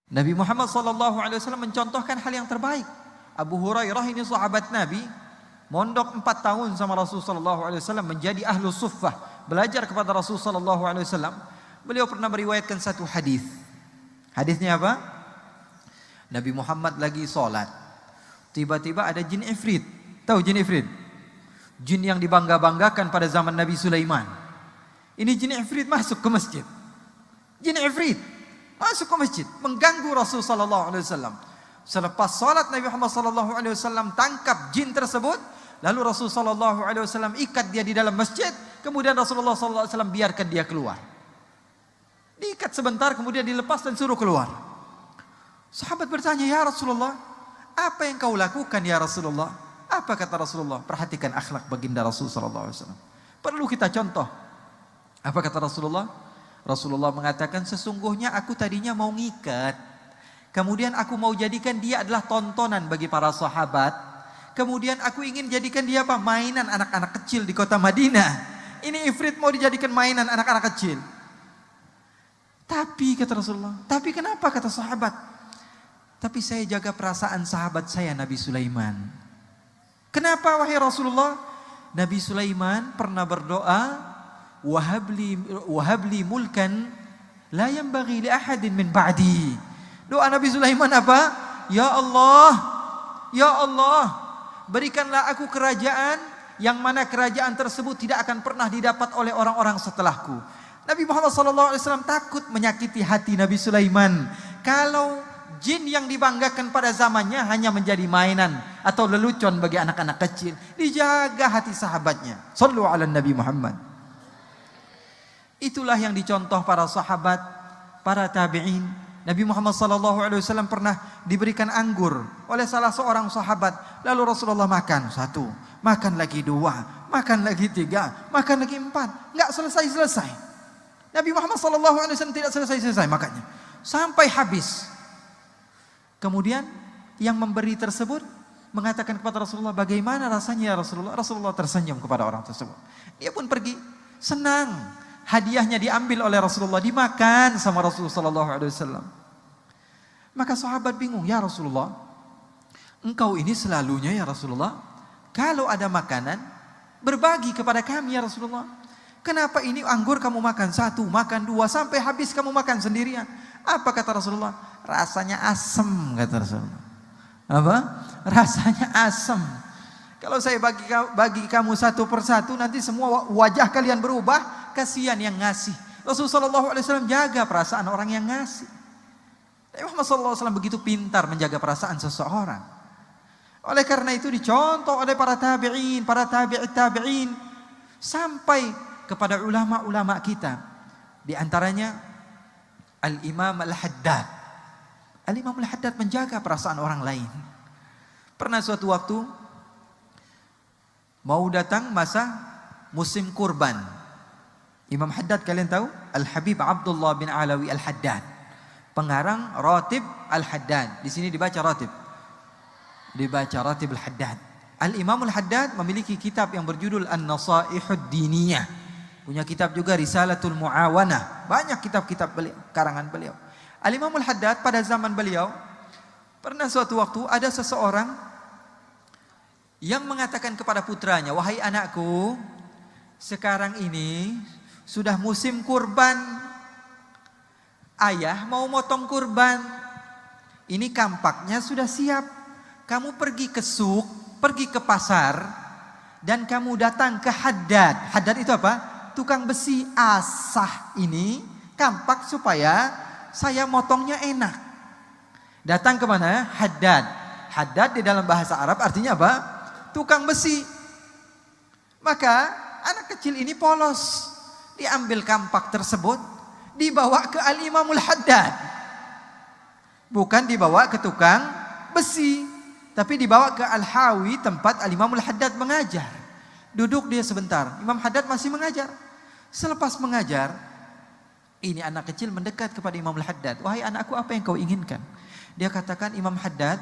Nabi Muhammad SAW mencontohkan hal yang terbaik. Abu Hurairah ini sahabat Nabi, mondok 4 tahun sama Rasulullah SAW, menjadi ahlu suffah, belajar kepada Rasulullah SAW. Beliau pernah meriwayatkan satu hadis. Hadisnya apa? Nabi Muhammad lagi sholat, tiba-tiba ada jin ifrit. Tahu jin ifrit? Jin yang dibangga-banggakan pada zaman Nabi Sulaiman. Ini jin ifrit masuk ke masjid. Jin ifrit masuk ke masjid, mengganggu Rasulullah SAW. Selepas salat Nabi Muhammad SAW tangkap jin tersebut, lalu Rasulullah SAW ikat dia di dalam masjid, kemudian Rasulullah SAW biarkan dia keluar. Diikat sebentar, kemudian dilepas dan suruh keluar. Sahabat bertanya, ya Rasulullah, apa yang kau lakukan ya Rasulullah? Apa kata Rasulullah? Perhatikan akhlak baginda Rasulullah SAW. Perlu kita contoh. Apa kata Rasulullah? Rasulullah mengatakan, sesungguhnya aku tadinya mau ngikat, kemudian aku mau jadikan dia adalah tontonan bagi para sahabat, kemudian aku ingin jadikan dia apa? Mainan anak-anak kecil di kota Madinah. Ini ifrit mau dijadikan mainan anak-anak kecil. Tapi kata Rasulullah, tapi kenapa kata sahabat? Tapi saya jaga perasaan sahabat saya Nabi Sulaiman. Kenapa wahai Rasulullah? Nabi Sulaiman pernah berdoa, wahabli mulkan la yanbaghi li ahadin min ba'di. Doa Nabi Sulaiman apa? Ya Allah, berikanlah aku kerajaan yang mana kerajaan tersebut tidak akan pernah didapat oleh orang-orang setelahku. Nabi Muhammad SAW takut menyakiti hati Nabi Sulaiman kalau jin yang dibanggakan pada zamannya hanya menjadi mainan atau lelucon bagi anak-anak kecil. Dijaga hati sahabatnya. Sallu ala Nabi Muhammad. Itulah yang dicontoh para sahabat, para tabi'in. Nabi Muhammad SAW pernah diberikan anggur oleh salah seorang sahabat. Lalu Rasulullah makan 1, makan lagi 2, makan lagi 3, makan lagi 4. Enggak selesai-selesai. Nabi Muhammad SAW tidak selesai-selesai makannya sampai habis. Kemudian yang memberi tersebut mengatakan kepada Rasulullah, bagaimana rasanya ya Rasulullah? Rasulullah tersenyum kepada orang tersebut. Dia pun pergi, senang. Hadiahnya diambil oleh Rasulullah, dimakan sama Rasulullah SAW. Maka sahabat bingung, ya Rasulullah, engkau ini selalunya ya Rasulullah, kalau ada makanan, berbagi kepada kami ya Rasulullah. Kenapa ini anggur kamu makan 1, makan 2, sampai habis kamu makan sendirian? Apa kata Rasulullah? Rasanya asam, kata Rasulullah. Apa? Rasanya asam. Kalau saya bagi kamu 1 persatu, nanti semua wajah kalian berubah. Kasihan yang ngasih. Rasulullah SAW jaga perasaan orang yang ngasih. Nabi Muhammad SAW begitu pintar menjaga perasaan seseorang. Oleh karena itu dicontoh oleh para tabi'in, para tabi'in, sampai kepada ulama-ulama kita. Di antaranya Al-Imam Al-Haddad. Al-Imam Al-Haddad menjaga perasaan orang lain. Pernah suatu waktu mau datang masa musim kurban. Imam Haddad kalian tahu? Al-Habib Abdullah bin Alawi Al-Haddad. Pengarang Ratib Al-Haddad. Di sini dibaca Ratib. Dibaca Ratib Al-Haddad. Al-Imam Al-Haddad memiliki kitab yang berjudul An-Nasaihud Diniyah. Punya kitab juga Risalatul Muawanah. Banyak kitab-kitab beliau, karangan beliau. Al-Imam Al-Haddad pada zaman beliau, pernah suatu waktu ada seseorang yang mengatakan kepada putranya, wahai anakku, sekarang ini sudah musim kurban. Ayah mau motong kurban. Ini kampaknya sudah siap. Kamu pergi ke suk, pergi ke pasar, dan kamu datang ke Haddad. Haddad itu apa? Tukang besi. Asah ini kampak supaya saya motongnya enak. Datang ke mana? Haddad. Haddad di dalam bahasa Arab artinya apa? Tukang besi. Maka anak kecil ini polos. Diambil kampak tersebut, dibawa ke Al-Imamul Haddad. Bukan dibawa ke tukang besi, tapi dibawa ke Al-Hawi, tempat Al-Imamul Haddad mengajar. Duduk dia sebentar, Imam Haddad masih mengajar. Selepas mengajar, ini anak kecil mendekat kepada Imam Al-Haddad. Wahai anakku, apa yang kau inginkan? Dia katakan, Imam Haddad,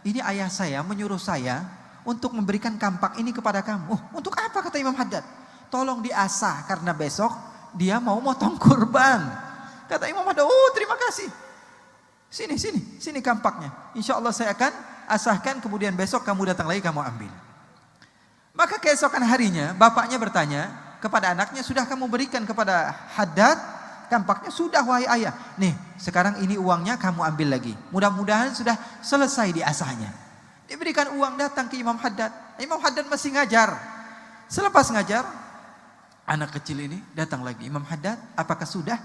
ini ayah saya menyuruh saya untuk memberikan kampak ini kepada kamu. Oh, untuk apa kata Imam Haddad? Tolong diasah karena besok dia mau motong kurban. Kata Imam Haddad, oh terima kasih. Sini kampaknya. Insya Allah saya akan asahkan, kemudian besok kamu datang lagi, kamu ambil. Maka keesokan harinya bapaknya bertanya kepada anaknya, sudah kamu berikan kepada Haddad kampaknya? Sudah wahai ayah. Nih sekarang ini uangnya, kamu ambil lagi. Mudah-mudahan sudah selesai diasahnya. Diberikan uang, datang ke Imam Haddad. Imam Haddad masih ngajar. Selepas ngajar, anak kecil ini datang lagi. Imam Haddad, apakah sudah?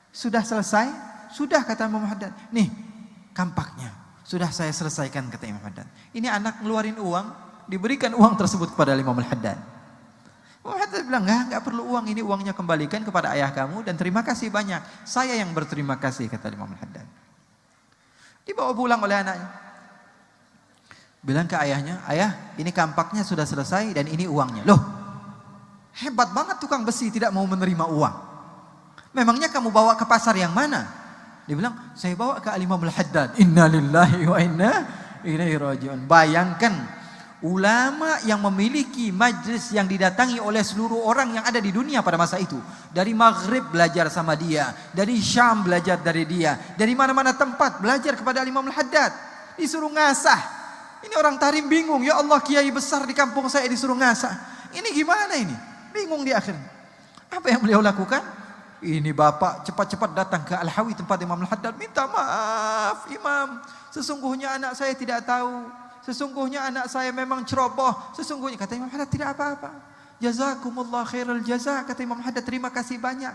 Sudah selesai? Sudah, kata Imam Haddad. Nih kampaknya sudah saya selesaikan, kata Imam Haddad. Ini anak ngeluarin uang, diberikan uang tersebut kepada Imam Haddad. Imam Haddad bilang, enggak perlu uang, ini uangnya kembalikan kepada ayah kamu dan terima kasih banyak. Saya yang berterima kasih, kata Imam Haddad. Dibawa pulang oleh anaknya. Bilang ke ayahnya, ayah ini kampaknya sudah selesai dan ini uangnya. Loh, hebat banget tukang besi, tidak mau menerima uang. Memangnya kamu bawa ke pasar yang mana? Dia bilang, saya bawa ke Imam Haddad. Inna lillahi wa inna ilaihi raji'un. Bayangkan, ulama yang memiliki majlis yang didatangi oleh seluruh orang yang ada di dunia pada masa itu. Dari Maghrib belajar sama dia, dari Syam belajar dari dia, dari mana-mana tempat belajar kepada Imam Haddad. Disuruh ngasah. Ini orang Tarim bingung, ya Allah, kiai besar di kampung saya disuruh ngasah. Ini gimana ini? Bingung di akhirnya. Apa yang beliau lakukan? Ini bapak cepat-cepat datang ke Al-Hawi tempat Imam Haddad. Minta maaf Imam, sesungguhnya anak saya tidak tahu. Sesungguhnya anak saya memang ceroboh. Sesungguhnya, kata Imam Haddad, tidak apa-apa. Jazakumullah khairul jaza, kata Imam Haddad, terima kasih banyak.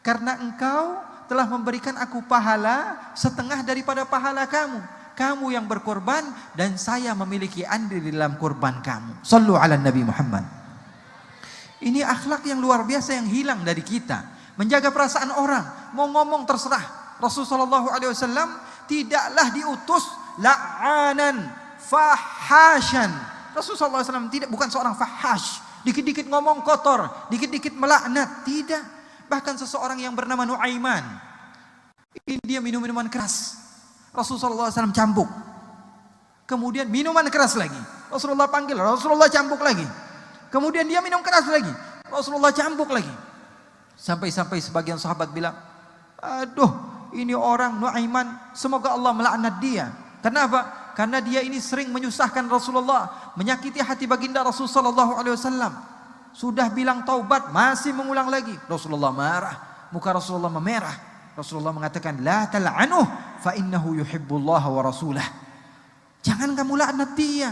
Karena engkau telah memberikan aku pahala setengah daripada pahala kamu. Kamu yang berkorban dan saya memiliki andil di dalam korban kamu. Sallu ala Nabi Muhammad. Ini akhlak yang luar biasa yang hilang dari kita. Menjaga perasaan orang, mau ngomong terserah. Rasulullah SAW tidaklah diutus la'anan fahasyan. Rasulullah SAW bukan seorang fahash, dikit-dikit ngomong kotor, dikit-dikit melaknat, tidak. Bahkan seseorang yang bernama Nuaiman, ini dia minum minuman keras. Rasulullah SAW cambuk. Kemudian minuman keras lagi. Rasulullah panggil, Rasulullah cambuk lagi. Kemudian dia minum keras lagi. Rasulullah cambuk lagi. Sampai-sampai sebagian sahabat bilang, aduh, ini orang Nuaiman, semoga Allah melaknat dia. Kenapa? Karena dia ini sering menyusahkan Rasulullah, menyakiti hati baginda Rasulullah SAW. Sudah bilang taubat, masih mengulang lagi. Rasulullah marah, muka Rasulullah memerah. Rasulullah mengatakan, la tal'anuh fa innahu yuhibbullaha wa rasulah. Jangan kamu laknat dia.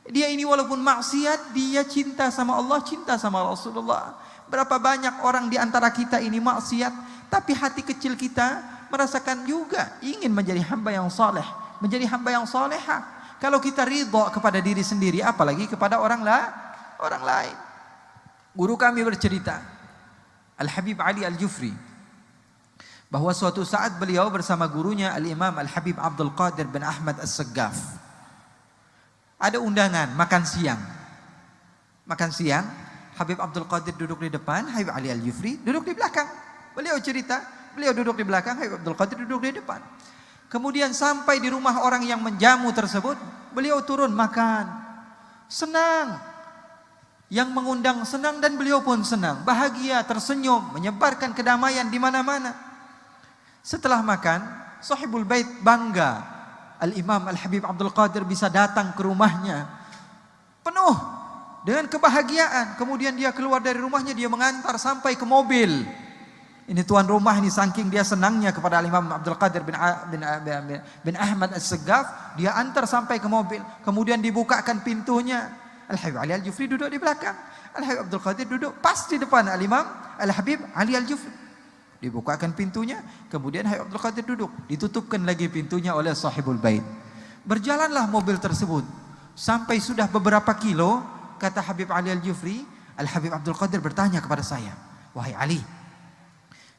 Dia ini walaupun maksiat, dia cinta sama Allah, cinta sama Rasulullah. Berapa banyak orang di antara kita ini maksiat, tapi hati kecil kita merasakan juga ingin menjadi hamba yang saleh, menjadi hamba yang salehah. Kalau kita ridha kepada diri sendiri, apalagi kepada orang lain. Guru kami bercerita, Al-Habib Ali Al-Jufri, bahwa suatu saat beliau bersama gurunya Al-Imam Al-Habib Abdul Qadir bin Ahmad As-Saggaf. Ada undangan makan siang. Makan siang, Habib Abdul Qadir duduk di depan, Habib Ali Al-Jufri duduk di belakang. Beliau cerita, beliau duduk di belakang, Habib Abdul Qadir duduk di depan. Kemudian sampai di rumah orang yang menjamu tersebut, beliau turun makan. Senang. Yang mengundang senang dan beliau pun senang. Bahagia, tersenyum, menyebarkan kedamaian di mana-mana. Setelah makan, sahibul bait bangga. Al-Imam Al-Habib Abdul Qadir bisa datang ke rumahnya penuh dengan kebahagiaan. Kemudian dia keluar dari rumahnya, dia mengantar sampai ke mobil. Ini tuan rumah ini saking dia senangnya kepada Al-Imam Abdul Qadir bin Ahmad As-Saggaf, dia antar sampai ke mobil. Kemudian dibukakan pintunya. Al-Habib Ali Al-Jufri duduk di belakang. Al-Habib Abdul Qadir duduk pas di depan Al-Imam Al-Habib Ali Al-Jufri. Dibukakan pintunya, kemudian Habib Abdul Qadir duduk, ditutupkan lagi pintunya oleh sahibul bait. Berjalanlah mobil tersebut sampai sudah beberapa kilo. Kata Habib Ali Al-Jufri, Al-Habib Abdul Qadir bertanya kepada saya, wahai Ali,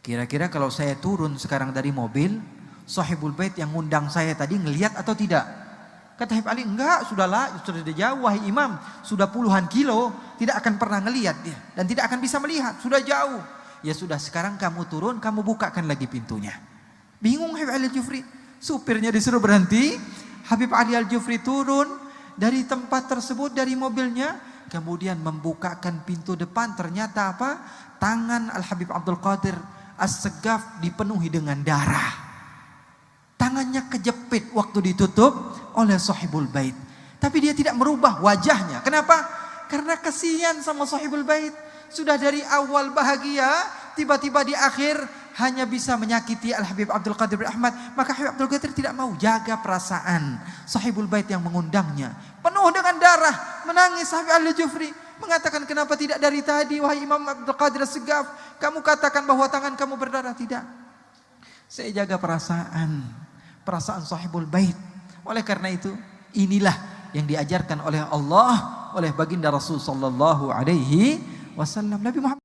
kira-kira kalau saya turun sekarang dari mobil, sahibul bait yang ngundang saya tadi ngelihat atau tidak? Kata Habib Ali, enggak, sudah jauh wahai imam, sudah puluhan kilo, tidak akan pernah ngelihat dia dan tidak akan bisa melihat, sudah jauh. Ya sudah, sekarang kamu turun, kamu bukakan lagi pintunya. Bingung Habib Ali Al-Jufri. Supirnya disuruh berhenti. Habib Ali Al-Jufri turun dari tempat tersebut, dari mobilnya. Kemudian membukakan pintu depan. Ternyata apa? Tangan Al-Habib Abdul Qadir As-Saggaf dipenuhi dengan darah. tangannya kejepit waktu ditutup oleh sahibul bait. Tapi dia tidak merubah wajahnya. Kenapa? Karena kasihan sama sahibul bait. Sudah dari awal bahagia, tiba-tiba di akhir hanya bisa menyakiti Al-Habib Abdul Qadir bin Ahmad. Maka Habib Abdul Qadir tidak mau jaga perasaan sahibul bait yang mengundangnya. Penuh dengan darah, menangis Habib Al-Jufri. Mengatakan, kenapa tidak dari tadi wahai Imam Abdul Qadir As-Segaf, kamu katakan bahwa tangan kamu berdarah? Tidak, saya jaga perasaan sahibul bait. Oleh karena itu, inilah yang diajarkan oleh Allah, oleh baginda Rasul sallallahu alaihi wasallam. Nabi Muhammad